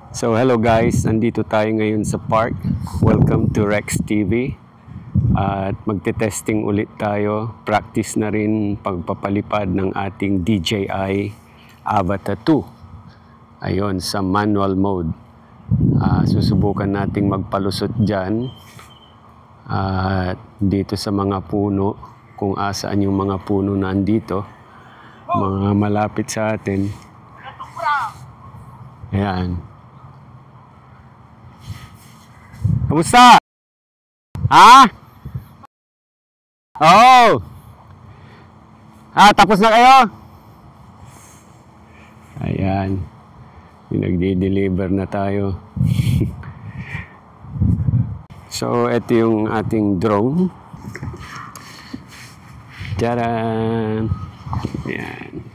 So hello guys, nandito tayo ngayon sa park. Welcome to Rex TV. At magte-testing ulit tayo. Practice na rin pagpapalipad ng ating DJI Avata 2. Ayun, sa manual mode. Susubukan nating magpalusot dyan. At dito sa mga puno, kung asaan yung mga puno na andito, mga malapit sa atin. Ayan. Kamusta? Ha? Oh! Tapos na kayo? Ayan. Nagde-deliver na tayo. So, ito yung ating drone. Tcharan! Ayan.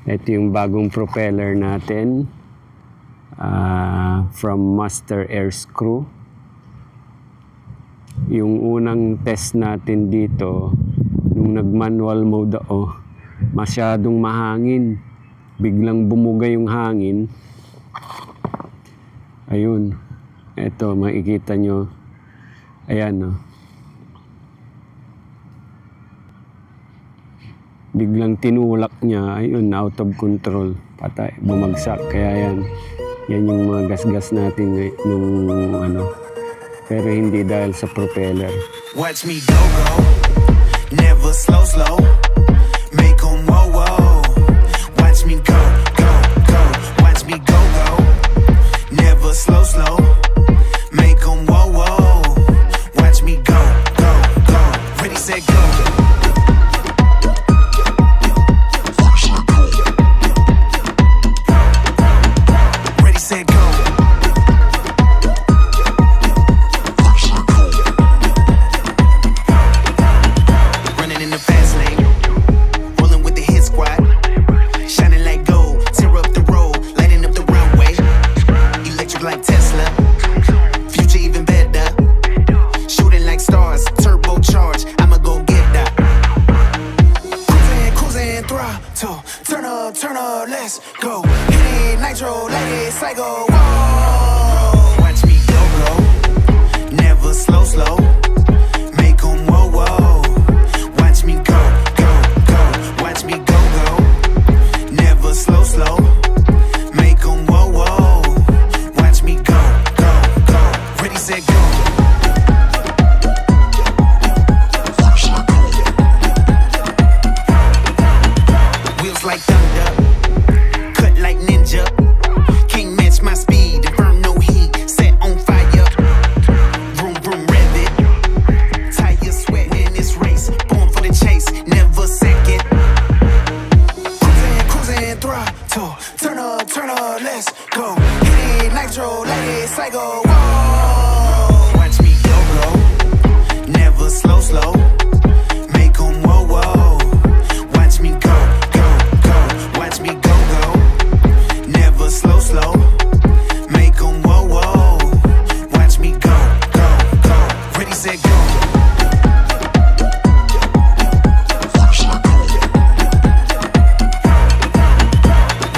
Ito yung bagong propeller natin. From Master Air Screw. Yung unang test natin dito, nung nag-manual mode ako, masyadong mahangin. Biglang bumuga yung hangin. Ayun. Ito, makikita nyo. Ayan, no. Biglang tinulak niya. Ayun, out of control. Patay, bumagsak. Kaya yan. Yan yung mga gas-gas natin nung ano. Pero hindi dahil sa propeller. Watch me go, go. Never slow, slow. Make 'em whoa, whoa. Watch me go, go, go. Watch me go, go. Never slow, slow. Make 'em whoa, whoa. Watch me go, go, go. Ready, set, go. Ready, set, go. Turn up, let's go. Hit it, nitro, let it cycle. Whoa. Watch me go, go. Never slow, slow. Make 'em whoa, whoa. Watch me go, go, go. Watch me go, go. Never slow, slow. Make 'em whoa, whoa. Watch me go, go, go. Ready, set, go. Wheels like thunder. Turn up, let's go. Hit it, nitro, let it cycle. Whoa. Watch me go, go. Never slow, slow. Make 'em whoa, whoa. Watch me go, go, go. Watch me go, go. Never slow, slow. Make 'em whoa, whoa. Watch me go, go, go. Ready, set, go.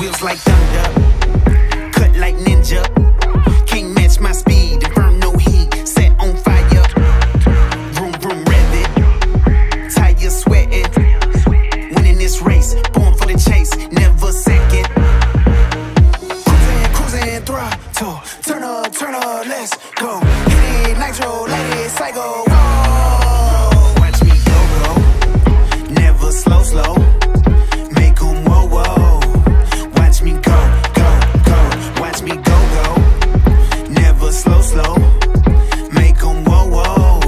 Wheels like thunder. Turn up, let's go. Hit it, nitro, let it cycle. Whoa. Watch me go, go. Never slow, slow. Make 'em whoa, whoa. Watch me go, go, go. Watch me go, go. Never slow, slow. Make 'em whoa, whoa.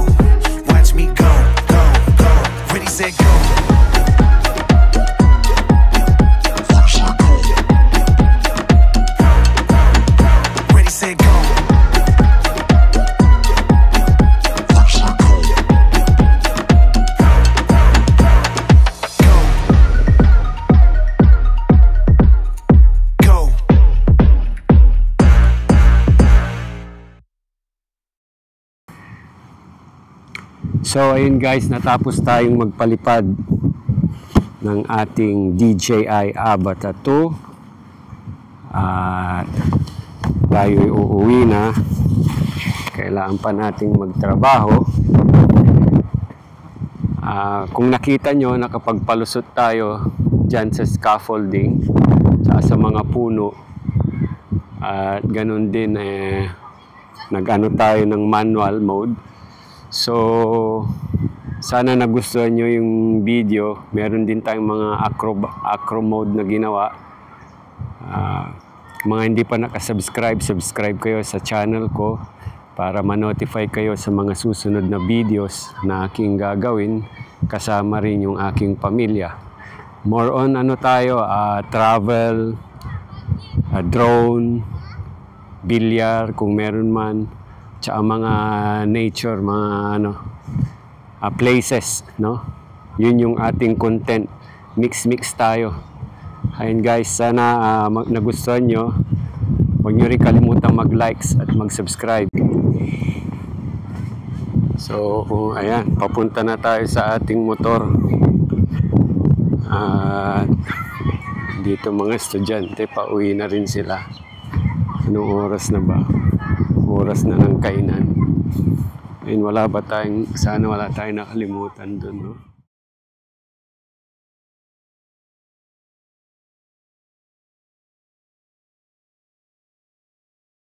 Watch me go, go, go. Ready, set, go. Ready, set, go. So ayun guys, natapos tayong magpalipad ng ating DJI Avata 2 at tayo'y uuwi na, kailangan pa nating magtrabaho. Kung nakita nyo, nakapagpalusot tayo dyan sa scaffolding, sa mga puno. At ganun din, nag-ano tayo ng manual mode. So, sana nagustuhan nyo yung video. Meron din tayong mga acro mode na ginawa. Mga hindi pa nakasubscribe, subscribe kayo sa channel ko para ma-notify kayo sa mga susunod na videos na aking gagawin, kasama rin yung aking pamilya. More on travel, drone, bilyar kung meron man, tsaka mga nature, mga places, no? Yun yung ating content. Mix tayo. Ayun guys, sana nagustuhan nyo. Huwag nyo rin kalimutan mag-likes at mag-subscribe. So, ayan, papunta na tayo sa ating motor. At dito mga estudyante, pauwi na rin sila. Anong oras na ba? Oras na ng kainan. Ayun, sana wala tayong nakalimutan doon, no?